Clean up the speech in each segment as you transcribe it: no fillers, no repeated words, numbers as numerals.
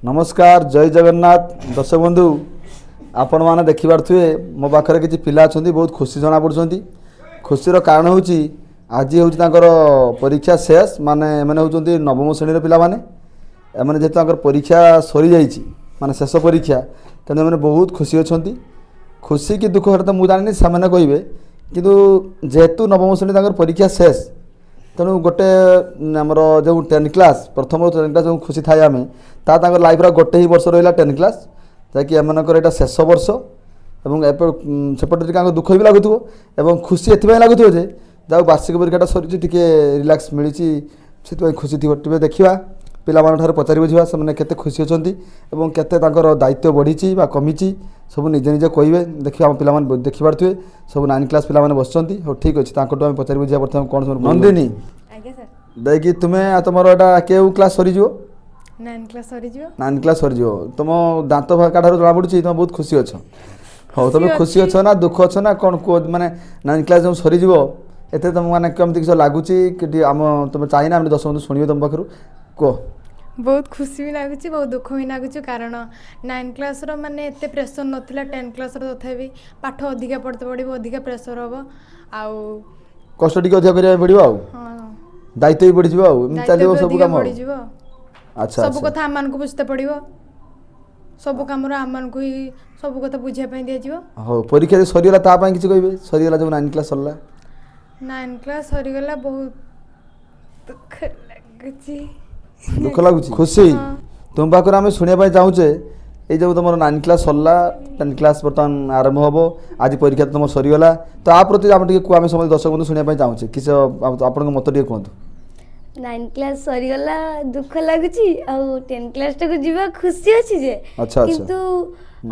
नमस्कार जय जगन्नाथ दर्शक बंधु आपण मैंने देखिपे मो पाखे किसी पिला अच्छा बहुत खुशी जना पड़ुंट खुशीर कारण हूँ आज हूँ परीक्षा शेष माने मैंने हूँ नवम श्रेणी पिला मैंने जेहतु परीक्षा सरी जाइए माने शेष परीक्षा तेणु मैंने बहुत खुशी अच्छा खुशी कि दुख तो मुझे जानी से कहे किंतु जेहेतु नवम श्रेणी परीक्षा शेष तेणु गोटे आमर जो 10 क्लास प्रथम 10 क्लास जो खुशी थाए आम ता लाइफ गोटे ही वर्ष रहा 10 क्लास जहाँकि एमकर यहाँ शेष वर्ष सेपटे दुख भी लगुव और खुशी एपाई लगुव जे जहाँ वार्षिक परीक्षा सरी रिलैक्स मिली से खुशी थी देखा पिला पचारि बुझा से केते खुशी अच्छा केते दायित्व बढ़ी कमी सब निजे निजे कहे देखिए आम पिला देखिपे सब 9 क्लास पिला बस हाँ ठीक अच्छे आम पचारि बुझा प्रथम कौन सब नंदिनी देखिए तुम्हें तुम यहाँ क्यों क्लास सरी 9 क्लास सरी 9 क्लास सरी तुम दांत काठार जना पड़ी तुम बहुत खुशी अच्छ हाँ तुम खुशी अच्छ ना दुख अच्छ ना कौन माने 9 क्लास जो सरी एते तुम मैंने कमी किस लगुच कि आम तुम चाहिए ना 10 मिनट शुणे तुम पाखु कह बहुत खुशी भी लगुच बहुत दुख भी लगुच कारण 9 क्लास माने एते प्रेसर नथिला 10 क्लास तथापि पाठ अधिका पढ़ते पड़ो अधिका प्रेसर हम आउ कष्ट टी अधिक करा पड़ो दायित्व भी बढ़ी चलो सब कम अच्छा सब कथा आम को बुझते पड़ो सब कम आम को ही सब कथा बुझापी दिज्व हाँ परीक्षा सरीगला तापाई किसी कहे सरीगला जो 9 क्लास सरला 9 क्लास सरीगला बहुत दुख लगुच दुख लगुच खुशी तुम पाखे आम शुणापी चाहूचे ये जो तुम 9 क्लास सरला 10 क्लास बर्तमान आरंभ हम आज परीक्षा तुम सरीगला तो आ प्रति आम आम समस्त दर्शक बंधु शुणापी चाहूचे किस आप मत टे कहतु 9 क्लास सरीगला दुख लगुच आ 10 क्लास तक जीवा खुशी अच्छी जे अच्छा किंतु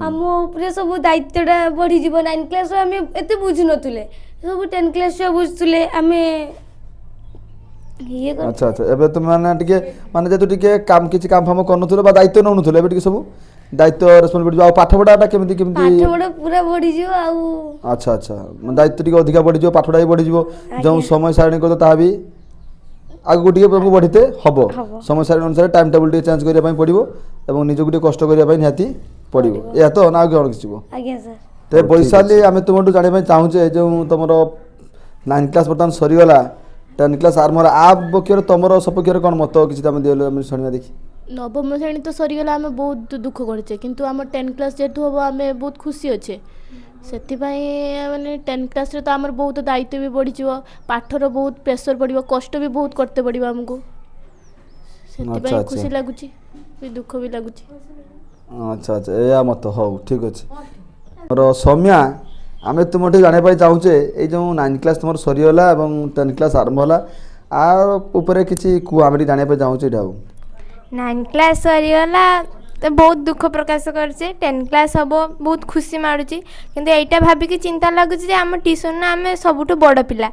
आम ऊपर सब दायित्वटा बढ़ी जीव 9 क्लास आम एत बुझु नथुले सब 10 क्लास बुझुले आम अच्छा अच्छा एबे तुम माने माने जेतु काम किछि काम फाम करनुथुले बा दायित्व नउनुथुले एबे सब दायित्व रेस्पोंसिबिलिटी आ पाठ पढ़ाटा केमिति केमिति पाठ पढ़ा पूरा बढ़ी जीव आ अच्छा अच्छा दायित्व अधिक बढ़ी जीव पाठ पढ़ा बढ़ी जीव जो समय सारणी को ता भी आगु टे बढ़ीते हम समय सारणी अनुसार टाइम टेबल टे चेंज करिया पड़ो और निजक कष्ट करिया निहाती पड़ो या तो ना कौन किसी आज्ञा सर तो वैशाली आम तुम जाना चाहूचे जो तुम 9 क्लास बर्तमान सरीगला 10 क्लास आरंभ आ पक्ष तुम सपक्ष कौन मत किसी शुणा देखी नवम श्रेणी तो सरीगला आम बहुत दुख करे किंतु आम 10 क्लास जेहतु हम आम बहुत खुशी अच्छे से मैंने 10 क्लास तो आम बहुत दायित्व भी बढ़ी पाठर बहुत प्रेसर पड़ो कष्ट भी बहुत करते पड़ो आमको से खुशी लगुच दुख भी लगुच अच्छा अच्छा या मत हो ठीक अच्छे मोर सौम्या आम तुम जानापी चाहूचे ये जो 9 क्लास तुम सरीगला 10 क्लास आरंभ है आर किसी कु आम जानापी चाहूचे 9 क्लास सरीगला तो बहुत दुख प्रकाश करछे 10 क्लास हम बहुत खुशी मारुची किंतु एटा भाबिकी चिंता लगुच आम ट्यूशन आम सबुठ बड़ पिला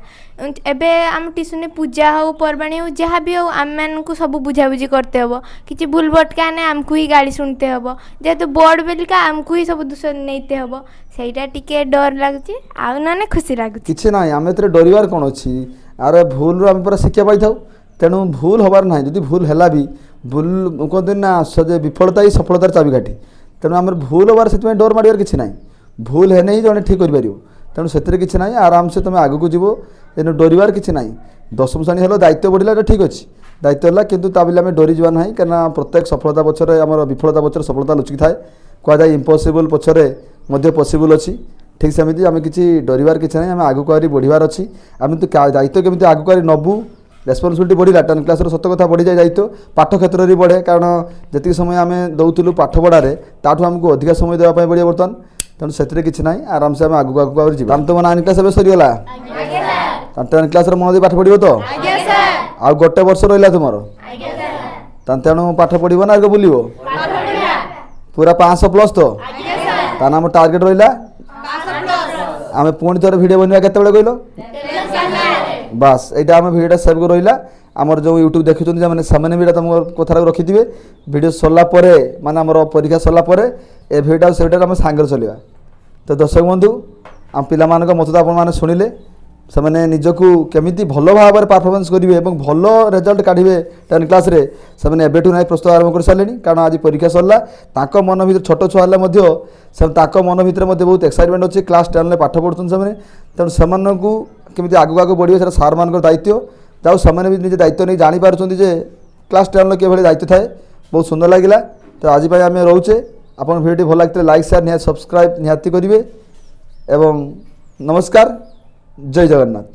एबे आम ट्यूशन पूजा हो पर्वाणी हो जहाँ भी हो आम मानू सब बुझाबुझी करते हम किसी भूल भटका ने आमको ही गाड़ी शुणते हम जेहेतु बड़ बेलिका आमको ही सब दूसरे नहींते हम सहीटा टिके डर लगुच आउ ना खुशी लगुच किसी ना आम ए डर कौन अच्छी आर भूल आम पूरा शिक्षा पाई था तेणु भूल हबार ना जदि भूल है भी भूल कहते ना सजे विफलता ही सफलतार चाबिकाठी तेणु आम भूल हबार से डर मारियार किसी ना भूल है नहीं जड़े ठीक कर तेणु से किसी ना आराम से तुम आगू जीव तेणु डरबार किसी ना 10 श्रेणी हेलो दायित्व बढ़ला ठीक अच्छे दायित्व है किंतु ता आम डरी जा ना कहीं प्रत्येक सफलता पक्षर आम विफलता पक्षर सफलता लुचिक थाए कहुए इम्पॉसिबल पक्षरे पॉसिबल अच्छी ठीक सेमती आम किसी डरबार किसी ना आम आगू बढ़वार अच्छी आम तो दायित्व केमी आगू नबू रेस्पन्सिबिलिटी बढ़ला 10 क्लास सत कथा बढ़ी जाए दायित्व पाठ क्षेत्र में बढ़े कारण जी समय आम दौलू पाठ पढ़ारे ताठू आमको अधिक समय देवाई पड़े बर्तमान तेणु से किसी ना आराम से आम आगू आगू जी आम तुम 9 क्लास सरीगला 10 क्लास मन दी पाठ पढ़ो तो आ गोटे वर्ष रहा तुम तेणु पाठ पढ़ो ना बुल पूरा 500 प्लस तो आम टार्गेट रहा आम पुणी थोड़े भिडियो बनवा के कहल बास यहाँ आम भिडियो सेव कर रहा आमर जो यूट्यूब देखुं मैंने से भी तुम कथा रखिथे भिडियो सरला माने आमर परीक्षा सरला ए भिडियो से आम सांगे चलवा तो दर्शक बंधु आम पिला मत तो आपने शुणिले ସେମାନେ ନିଜକୁ କେମିତି ଭଲ ଭାବରେ ପାରଫର୍ମାନ୍ସ କରିବେ ଏବଂ ଭଲ ରେଜଲ୍ଟ କାଢ଼ିବେ 10 କ୍ଲାସ୍ରେ ସେମାନେ ଏବେଠୁ ନାହିଁ ପ୍ରସ୍ତୁତ ଆରମ୍ଭ କରିସାରିଲେଣି। କାରଣ ଆଜି ପରୀକ୍ଷା ସରିଲା, ତାଙ୍କ ମନ ଭିତରେ ଛୋଟ ଛୁଆ ହେଲେ ମଧ୍ୟ ତାଙ୍କ ମନ ଭିତରେ ମଧ୍ୟ ବହୁତ ଏକ୍ସାଇଟମେଣ୍ଟ ଅଛି। କ୍ଲାସ୍ 10ରେ ପାଠ ପଢ଼ୁଛନ୍ତି ସେମାନେ, ତେଣୁ ସେମାନଙ୍କୁ କେମିତି ଆଗକୁ ଆଗକୁ ବଢ଼ିବେ ସେଇଟା ସାର୍ମାନଙ୍କର ଦାୟିତ୍ୱ। ଯାଉ ସେମାନେ ବି ନିଜେ ଦାୟିତ୍ୱ ନେଇ ଜାଣିପାରୁଛନ୍ତି ଯେ କ୍ଲାସ୍ 10ର କିଭଳି ଦାୟିତ୍ୱ ଥାଏ। ବହୁତ ସୁନ୍ଦର ଲାଗିଲା। ତ ଆଜି ପାଇଁ ଆମେ ରହୁଛେ। ଆପଣ ଭିଡ଼ିଓଟି ଭଲ ଲାଗିଥିଲେ ଲାଇକ୍ ସେୟାର ନିହାତି ସବସ୍କ୍ରାଇବ୍ ନିହାତି କରିବେ ଏବଂ ନମସ୍କାର, ଜୟ ଜଗନ୍ନାଥ।